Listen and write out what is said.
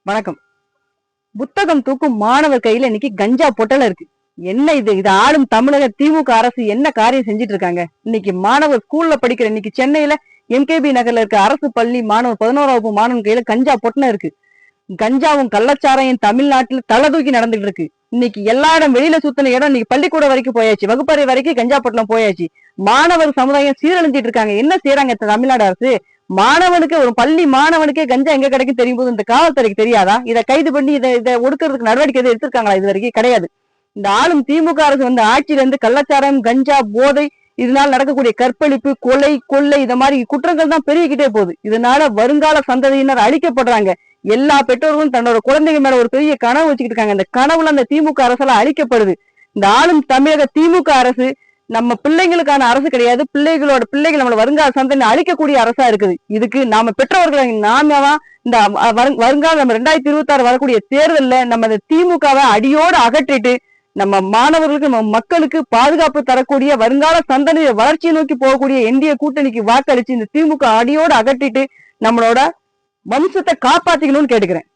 வணக்கம். புத்தகம் தூக்கும் மாணவர் கையில இன்னைக்கு கஞ்சா பொட்டல இருக்கு. என்ன இது ஆளும் தமிழக திமுக அரசு என்ன காரியம் செஞ்சிட்டு இருக்காங்க? இன்னைக்கு மாணவர் ஸ்கூல்ல படிக்கிற இன்னைக்கு சென்னையில எம்கேபி நகர்ல இருக்க அரசு பள்ளி மாணவர் 11ஆம் வகுப்பு மாணவன் கையில கஞ்சா பொட்டன இருக்கு. கஞ்சாவும் கள்ளச்சாரையும் தமிழ்நாட்டுல தலை தூக்கி நடந்துட்டு இருக்கு. இன்னைக்கு எல்லா இடம் வெளியில சுத்தின இடம் இன்னைக்கு பள்ளிக்கூடம் வரைக்கும் போயாச்சு, வகுப்பறை வரைக்கும் கஞ்சா பொட்டலம் போயாச்சு. மாணவர் சமுதாயம் சீரழிஞ்சிட்டு இருக்காங்க. என்ன செய்யறாங்க தமிழ்நாடு அரசு? மாணவனுக்கு ஒரு பள்ளி மாணவனுக்கே கஞ்சா எங்க கிடைக்கும் தெரியும் போது இந்த காவல்துறைக்கு தெரியாதா? இதை கைது பண்ணி இதை ஒடுக்கிறதுக்கு நடவடிக்கை எதுவும் எடுத்திருக்காங்களா? இது வரைக்கும் கிடையாது. இந்த ஆளும் திமுக அரசு வந்து ஆட்சியில இருந்து கள்ளச்சாரம், கஞ்சா, போதை, இதனால நடக்கக்கூடிய கற்பழிப்பு, கொலை, கொள்ளை இந்த மாதிரி குற்றங்கள் தான் பெருகிக்கிட்டே போகுது. இதனால வருங்கால சந்ததியினர் அழிக்கப்படுறாங்க. எல்லா பெற்றோர்களும் தன்னோட குழந்தைங்க மேல ஒரு பெரிய கனவு வச்சுக்கிட்டு இருக்காங்க. அந்த கனவுல அந்த திமுக அரசால அழிக்கப்படுது. இந்த ஆளும் தமிழக திமுக அரசு நம்ம பிள்ளைங்களுக்கான அரசு கிடையாது. பிள்ளைகள் நம்மள வருங்கால சந்ததி அழிக்கக்கூடிய அரசா இருக்குது. இதுக்கு நாம பெற்றவர்களை நாம தான் இந்த வருங்கால நம்ம 2026 வரக்கூடிய தேர்தல்ல நம்ம இந்த திமுகவை அடியோடு அகற்றிட்டு நம்ம மாணவர்களுக்கு நம்ம மக்களுக்கு பாதுகாப்பு தரக்கூடிய வருங்கால சந்ததி வளர்ச்சியை நோக்கி போகக்கூடிய என்டிஏ கூட்டணிக்கு வாக்களிச்சு இந்த திமுக அடியோடு அகற்றிட்டு நம்மளோட வம்சத்தை காப்பாத்திக்கணும்னு கேட்டுக்கிறேன்.